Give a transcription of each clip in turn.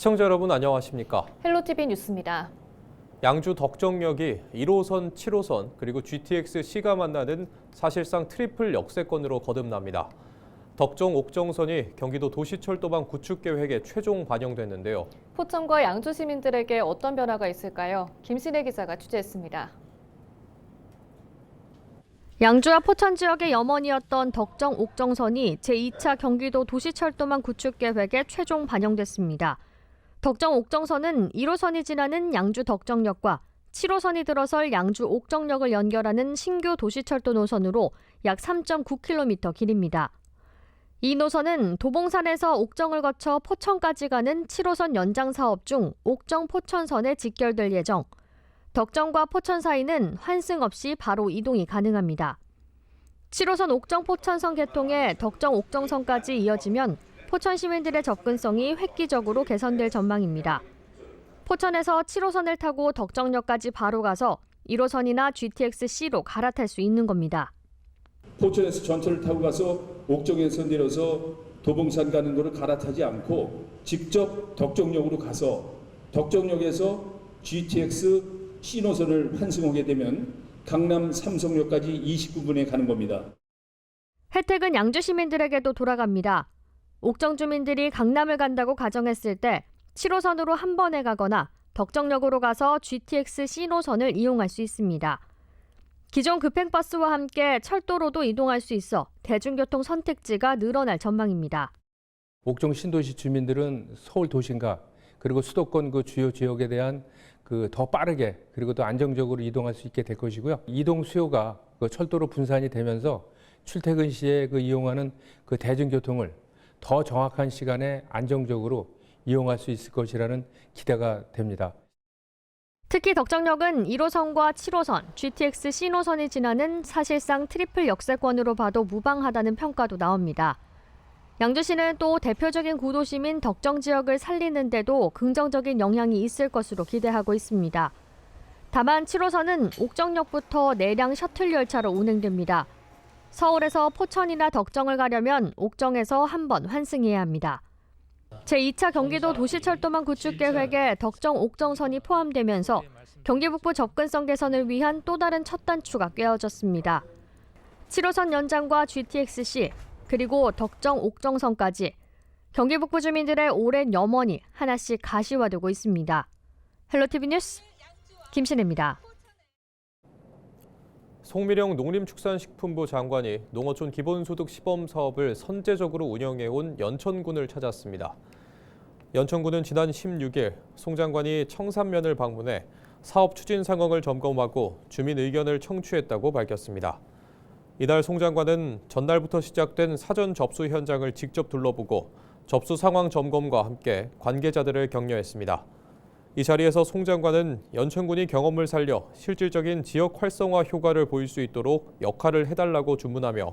시청자 여러분 안녕하십니까? 헬로티비 뉴스입니다. 양주 덕정역이 1호선, 7호선 그리고 GTX-C가 만나는 사실상 트리플 역세권으로 거듭납니다. 덕정 옥정선이 경기도 도시철도망 구축 계획에 최종 반영됐는데요. 포천과 양주 시민들에게 어떤 변화가 있을까요? 김신혜 기자가 취재했습니다. 양주와 포천 지역의 염원이었던 덕정 옥정선이 제2차 경기도 도시철도망 구축 계획에 최종 반영됐습니다. 덕정 옥정선은 1호선이 지나는 양주 덕정역과 7호선이 들어설 양주 옥정역을 연결하는 신규 도시철도 노선으로 약 3.9km 길입니다. 이 노선은 도봉산에서 옥정을 거쳐 포천까지 가는 7호선 연장 사업 중 옥정 포천선에 직결될 예정. 덕정과 포천 사이는 환승 없이 바로 이동이 가능합니다. 7호선 옥정 포천선 개통에 덕정 옥정선까지 이어지면 포천 시민들의 접근성이 획기적으로 개선될 전망입니다. 포천에서 7호선을 타고 덕정역까지 바로 가서 1호선이나 GTX-C로 갈아탈 수 있는 겁니다. 포천에서 전철을 타고 가서 옥정에서 내려서 도봉산 가는 거를 갈아타지 않고 직접 덕정역으로 가서 덕정역에서 GTX-C 노선을 환승하게 되면 강남 삼성역까지 29분에 가는 겁니다. 혜택은 양주 시민들에게도 돌아갑니다. 옥정 주민들이 강남을 간다고 가정했을 때 7호선으로 한 번에 가거나 덕정역으로 가서 GTX-C 노선을 이용할 수 있습니다. 기존 급행버스와 함께 철도로도 이동할 수 있어 대중교통 선택지가 늘어날 전망입니다. 옥정 신도시 주민들은 서울 도심가 그리고 수도권 그 주요 지역에 대한 더 빠르게 그리고 더 안정적으로 이동할 수 있게 될 것이고요. 이동 수요가 철도로 분산이 되면서 출퇴근 시에 이용하는 대중교통을 더 정확한 시간에 안정적으로 이용할 수 있을 것이라는 기대가 됩니다. 특히 덕정역은 1호선과 7호선, GTX-C 노선이 지나는 사실상 트리플 역세권으로 봐도 무방하다는 평가도 나옵니다. 양주시는 또 대표적인 구도심인 덕정 지역을 살리는 데도 긍정적인 영향이 있을 것으로 기대하고 있습니다. 다만 7호선은 옥정역부터 내량 셔틀 열차로 운행됩니다. 서울에서 포천이나 덕정을 가려면 옥정에서 한 번 환승해야 합니다. 제2차 경기도 도시철도망 구축 계획에 덕정 옥정선이 포함되면서 경기 북부 접근성 개선을 위한 또 다른 첫 단추가 꿰어졌습니다. 7호선 연장과 GTX-C 그리고 덕정 옥정선까지 경기 북부 주민들의 오랜 염원이 하나씩 가시화되고 있습니다. 헬로티비 뉴스 김신혜입니다. 송미령 농림축산식품부 장관이 농어촌 기본소득 시범 사업을 선제적으로 운영해온 연천군을 찾았습니다. 연천군은 지난 16일 송 장관이 청산면을 방문해 사업 추진 상황을 점검하고 주민 의견을 청취했다고 밝혔습니다. 이날 송 장관은 전날부터 시작된 사전 접수 현장을 직접 둘러보고 접수 상황 점검과 함께 관계자들을 격려했습니다. 이 자리에서 송 장관은 연천군이 경험을 살려 실질적인 지역 활성화 효과를 보일 수 있도록 역할을 해달라고 주문하며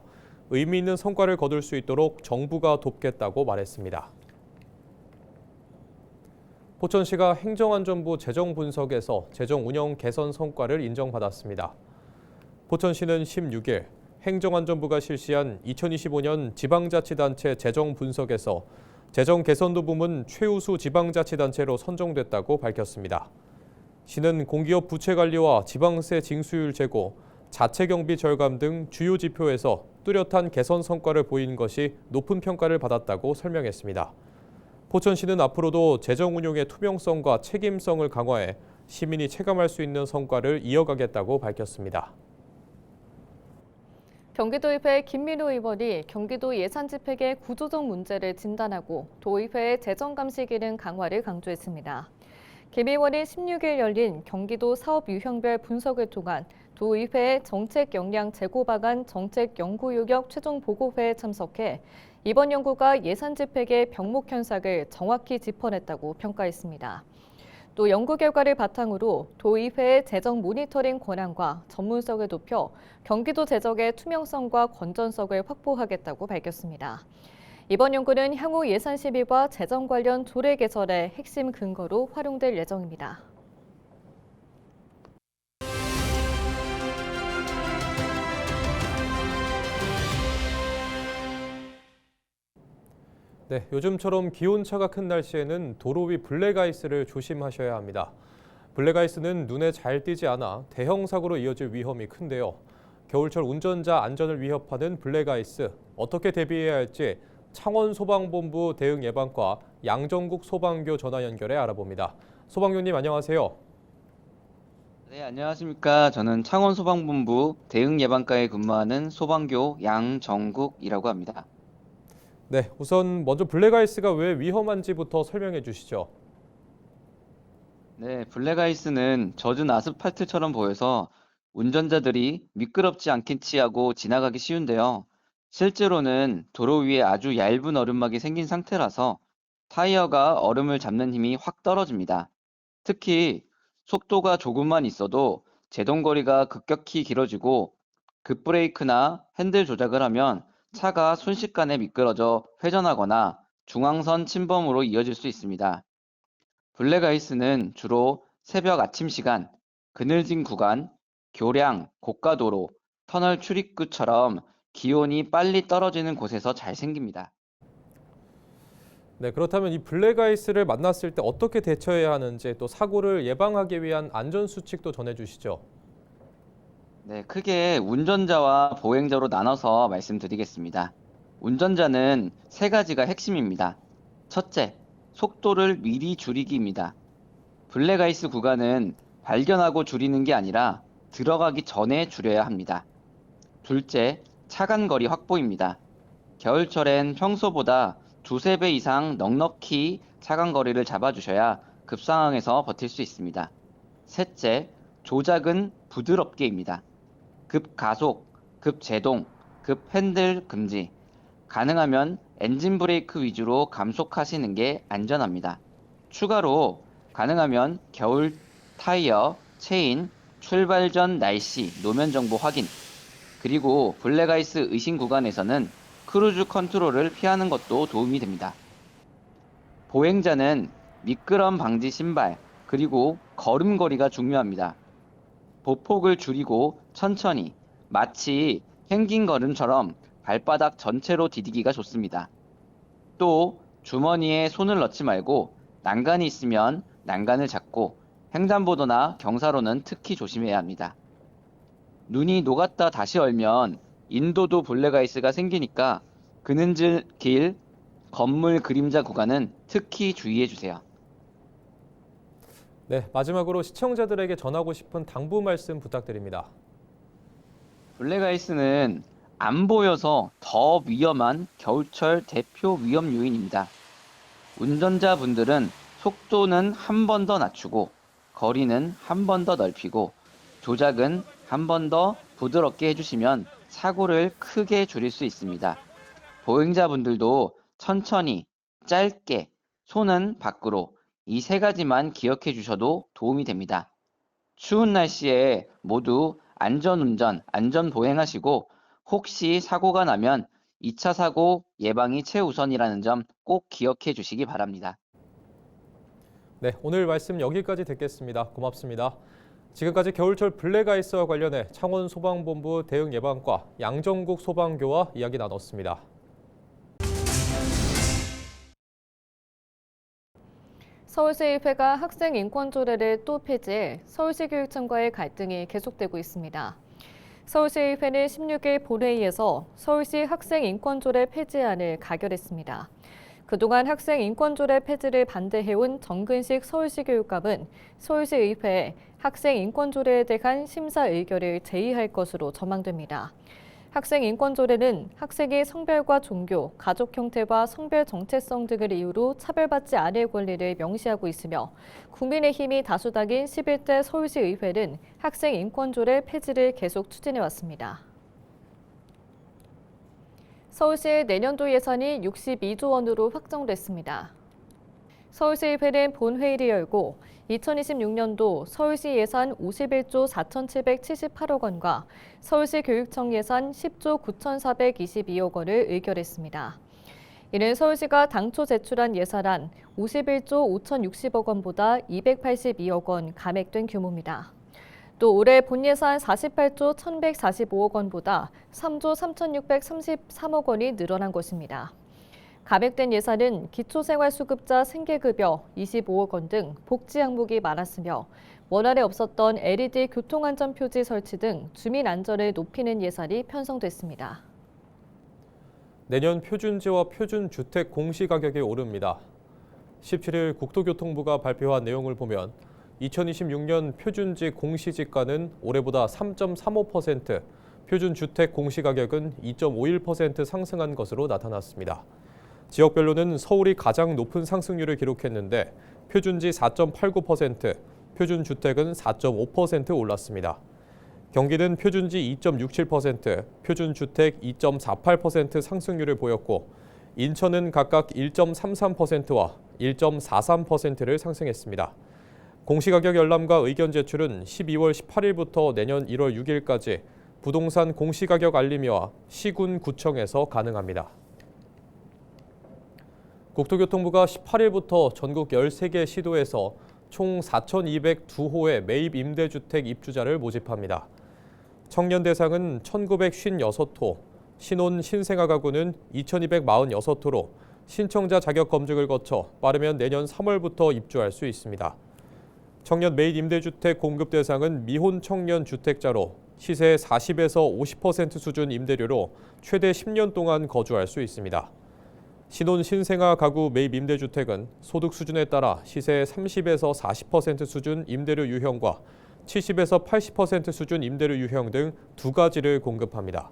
의미 있는 성과를 거둘 수 있도록 정부가 돕겠다고 말했습니다. 포천시가 행정안전부 재정분석에서 재정운영 개선 성과를 인정받았습니다. 포천시는 16일 행정안전부가 실시한 2025년 지방자치단체 재정분석에서 재정 개선도 부문 최우수 지방자치단체로 선정됐다고 밝혔습니다. 시는 공기업 부채 관리와 지방세 징수율 제고, 자체 경비 절감 등 주요 지표에서 뚜렷한 개선 성과를 보인 것이 높은 평가를 받았다고 설명했습니다. 포천시는 앞으로도 재정 운용의 투명성과 책임성을 강화해 시민이 체감할 수 있는 성과를 이어가겠다고 밝혔습니다. 경기도의회 김민우 의원이 경기도 예산 집행의 구조적 문제를 진단하고 도의회의 재정 감시 기능 강화를 강조했습니다. 김 의원이 16일 열린 경기도 사업 유형별 분석을 통한 도의회의 정책 역량 제고 방안 정책 연구 요격 최종 보고회에 참석해 이번 연구가 예산 집행의 병목 현상을 정확히 짚어냈다고 평가했습니다. 또 연구 결과를 바탕으로 도의회의 재정 모니터링 권한과 전문성을 높여 경기도 재정의 투명성과 건전성을 확보하겠다고 밝혔습니다. 이번 연구는 향후 예산 심의와 재정 관련 조례 개선의 핵심 근거로 활용될 예정입니다. 네, 요즘처럼 기온차가 큰 날씨에는 도로 위 블랙아이스를 조심하셔야 합니다. 블랙아이스는 눈에 잘 띄지 않아 대형 사고로 이어질 위험이 큰데요. 겨울철 운전자 안전을 위협하는 블랙아이스, 어떻게 대비해야 할지 창원소방본부 대응예방과 양정국 소방교 전화 연결해 알아봅니다. 소방교님 안녕하세요. 네, 안녕하십니까. 저는 창원소방본부 대응예방과에 근무하는 소방교 양정국이라고 합니다. 네, 우선 먼저 블랙아이스가 왜 위험한지부터 설명해 주시죠. 네, 블랙아이스는 젖은 아스팔트처럼 보여서 운전자들이 미끄럽지 않겠지 하고 지나가기 쉬운데요. 실제로는 도로 위에 아주 얇은 얼음막이 생긴 상태라서 타이어가 얼음을 잡는 힘이 확 떨어집니다. 특히 속도가 조금만 있어도 제동거리가 급격히 길어지고 급브레이크나 핸들 조작을 하면 차가 순식간에 미끄러져 회전하거나 중앙선 침범으로 이어질 수 있습니다. 블랙아이스는 주로 새벽 아침 시간, 그늘진 구간, 교량, 고가도로, 터널 출입구처럼 기온이 빨리 떨어지는 곳에서 잘 생깁니다. 네, 그렇다면 이 블랙아이스를 만났을 때 어떻게 대처해야 하는지 또 사고를 예방하기 위한 안전수칙도 전해주시죠. 네, 크게 운전자와 보행자로 나눠서 말씀드리겠습니다. 운전자는 세 가지가 핵심입니다. 첫째, 속도를 미리 줄이기입니다. 블랙아이스 구간은 발견하고 줄이는 게 아니라 들어가기 전에 줄여야 합니다. 둘째, 차간거리 확보입니다. 겨울철엔 평소보다 두세 배 이상 넉넉히 차간거리를 잡아주셔야 급상황에서 버틸 수 있습니다. 셋째, 조작은 부드럽게입니다. 급가속, 급제동, 급핸들 금지. 가능하면 엔진 브레이크 위주로 감속하시는 게 안전합니다. 추가로 가능하면 겨울 타이어, 체인, 출발 전 날씨, 노면 정보 확인, 그리고 블랙아이스 의심 구간에서는 크루즈 컨트롤을 피하는 것도 도움이 됩니다. 보행자는 미끄럼 방지 신발, 그리고 걸음걸이가 중요합니다. 보폭을 줄이고 천천히, 마치 행긴 걸음처럼 발바닥 전체로 디디기가 좋습니다. 또 주머니에 손을 넣지 말고 난간이 있으면 난간을 잡고 횡단보도나 경사로는 특히 조심해야 합니다. 눈이 녹았다 다시 얼면 인도도 블랙아이스가 생기니까 그늘진 길, 건물 그림자 구간은 특히 주의해 주세요. 네, 마지막으로 시청자들에게 전하고 싶은 당부 말씀 부탁드립니다. 블랙아이스는 안 보여서 더 위험한 겨울철 대표 위험 요인입니다. 운전자분들은 속도는 한 번 더 낮추고 거리는 한 번 더 넓히고 조작은 한 번 더 부드럽게 해주시면 사고를 크게 줄일 수 있습니다. 보행자분들도 천천히, 짧게, 손은 밖으로 이 세 가지만 기억해 주셔도 도움이 됩니다. 추운 날씨에 모두 안전운전, 안전보행하시고 혹시 사고가 나면 2차 사고 예방이 최우선이라는 점 꼭 기억해 주시기 바랍니다. 네, 오늘 말씀 여기까지 듣겠습니다. 고맙습니다. 지금까지 겨울철 블랙아이스와 관련해 창원소방본부 대응예방과 양정국 소방교와 이야기 나눴습니다. 서울시의회가 학생 인권 조례를 또 폐지해 서울시교육청과의 갈등이 계속되고 있습니다. 서울시의회는 16일 본회의에서 서울시 학생 인권 조례 폐지안을 가결했습니다. 그동안 학생 인권 조례 폐지를 반대해온 정근식 서울시교육감은 서울시의회에 학생 인권 조례에 대한 심사 의결을 제의할 것으로 전망됩니다. 학생 인권 조례는 학생이 성별과 종교, 가족 형태와 성별 정체성 등을 이유로 차별받지 않을 권리를 명시하고 있으며 국민의힘이 다수당인 11대 서울시의회는 학생 인권 조례 폐지를 계속 추진해왔습니다. 서울시의 내년도 예산이 62조 원으로 확정됐습니다. 서울시의회는 본회의를 열고 2026년도 서울시 예산 51조 4,778억 원과 서울시 교육청 예산 10조 9,422억 원을 의결했습니다. 이는 서울시가 당초 제출한 예산안 51조 5,060억 원보다 282억 원 감액된 규모입니다. 또 올해 본예산 48조 1,145억 원보다 3조 3,633억 원이 늘어난 것입니다. 감액된 예산은 기초생활수급자 생계급여 25억 원 등 복지 항목이 많았으며 원활에 없었던 LED 교통안전표지 설치 등 주민 안전을 높이는 예산이 편성됐습니다. 내년 표준지와 표준주택 공시가격이 오릅니다. 17일 국토교통부가 발표한 내용을 보면 2026년 표준지 공시지가는 올해보다 3.35%, 표준주택 공시가격은 2.51% 상승한 것으로 나타났습니다. 지역별로는 서울이 가장 높은 상승률을 기록했는데 표준지 4.89%, 표준주택은 4.5% 올랐습니다. 경기는 표준지 2.67%, 표준주택 2.48% 상승률을 보였고 인천은 각각 1.33%와 1.43%를 상승했습니다. 공시가격 열람과 의견 제출은 12월 18일부터 내년 1월 6일까지 부동산 공시가격 알림이와 시군 구청에서 가능합니다. 국토교통부가 18일부터 전국 13개 시도에서 총 4,202호의 매입 임대주택 입주자를 모집합니다. 청년 대상은 1,956호, 신혼 신생아 가구는 2,246호로 신청자 자격 검증을 거쳐 빠르면 내년 3월부터 입주할 수 있습니다. 청년 매입 임대주택 공급 대상은 미혼 청년 주택자로 시세 40에서 50% 수준 임대료로 최대 10년 동안 거주할 수 있습니다. 신혼 신생아 가구 매입 임대주택은 소득 수준에 따라 시세 30에서 40% 수준 임대료 유형과 70에서 80% 수준 임대료 유형 등 두 가지를 공급합니다.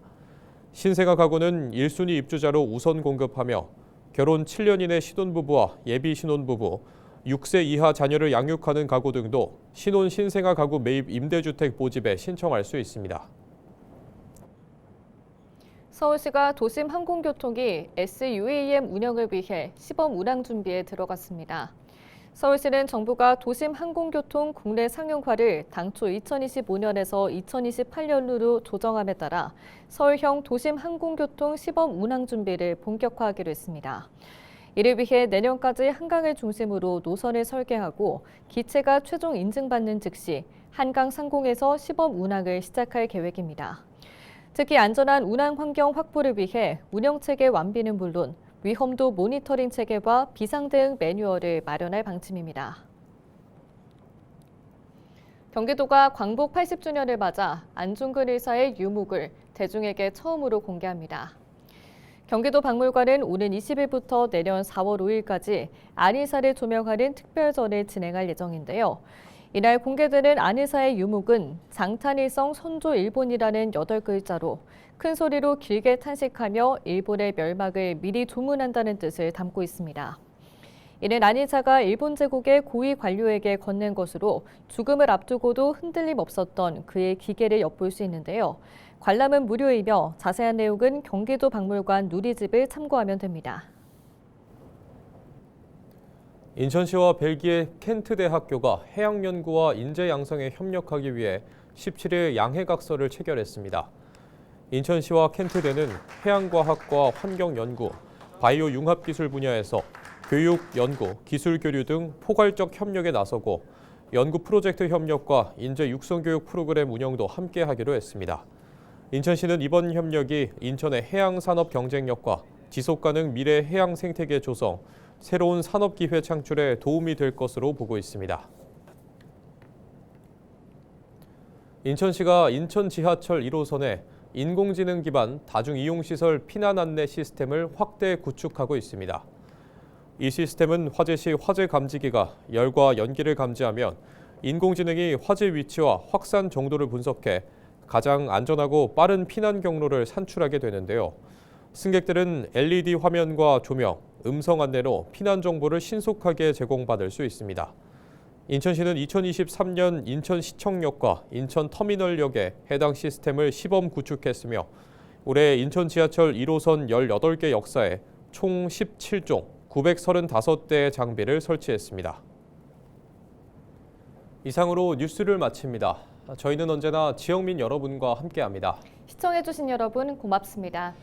신생아 가구는 1순위 입주자로 우선 공급하며 결혼 7년 이내 신혼부부와 예비 신혼부부, 6세 이하 자녀를 양육하는 가구 등도 신혼 신생아 가구 매입 임대주택 모집에 신청할 수 있습니다. 서울시가 도심 항공교통이 SUAM 운영을 위해 시범 운항 준비에 들어갔습니다. 서울시는 정부가 도심 항공교통 국내 상용화를 당초 2025년에서 2028년으로 조정함에 따라 서울형 도심 항공교통 시범 운항 준비를 본격화하기로 했습니다. 이를 위해 내년까지 한강을 중심으로 노선을 설계하고 기체가 최종 인증받는 즉시 한강 상공에서 시범 운항을 시작할 계획입니다. 특히 안전한 운항 환경 확보를 위해 운영체계 완비는 물론 위험도 모니터링 체계와 비상대응 매뉴얼을 마련할 방침입니다. 경기도가 광복 80주년을 맞아 안중근 의사의 유목을 대중에게 처음으로 공개합니다. 경기도 박물관은 오는 20일부터 내년 4월 5일까지 안 의사를 조명하는 특별전을 진행할 예정인데요. 이날 공개되는 안 의사의 유목은 장탄일성 선조 일본이라는 8글자로 큰 소리로 길게 탄식하며 일본의 멸망을 미리 조문한다는 뜻을 담고 있습니다. 이는 안 의사가 일본 제국의 고위 관료에게 건넨 것으로 죽음을 앞두고도 흔들림 없었던 그의 기계를 엿볼 수 있는데요. 관람은 무료이며 자세한 내용은 경기도 박물관 누리집을 참고하면 됩니다. 인천시와 벨기에 켄트 대학교가 해양 연구와 인재 양성에 협력하기 위해 17일 양해각서를 체결했습니다. 인천시와 켄트대는 해양과학과 환경연구, 바이오 융합기술 분야에서 교육, 연구, 기술 교류 등 포괄적 협력에 나서고 연구 프로젝트 협력과 인재 육성 교육 프로그램 운영도 함께 하기로 했습니다. 인천시는 이번 협력이 인천의 해양 산업 경쟁력과 지속가능 미래 해양 생태계 조성, 새로운 산업 기회 창출에 도움이 될 것으로 보고 있습니다. 인천시가 인천 지하철 1호선에 인공지능 기반 다중이용시설 피난 안내 시스템을 확대 구축하고 있습니다. 이 시스템은 화재 시 화재 감지기가 열과 연기를 감지하면 인공지능이 화재 위치와 확산 정도를 분석해 가장 안전하고 빠른 피난 경로를 산출하게 되는데요. 승객들은 LED 화면과 조명, 음성 안내로 피난 정보를 신속하게 제공받을 수 있습니다. 인천시는 2023년 인천시청역과 인천터미널역에 해당 시스템을 시범 구축했으며 올해 인천 지하철 1호선 18개 역사에 총 17종 935대의 장비를 설치했습니다. 이상으로 뉴스를 마칩니다. 저희는 언제나 지역민 여러분과 함께합니다. 시청해주신 여러분 고맙습니다.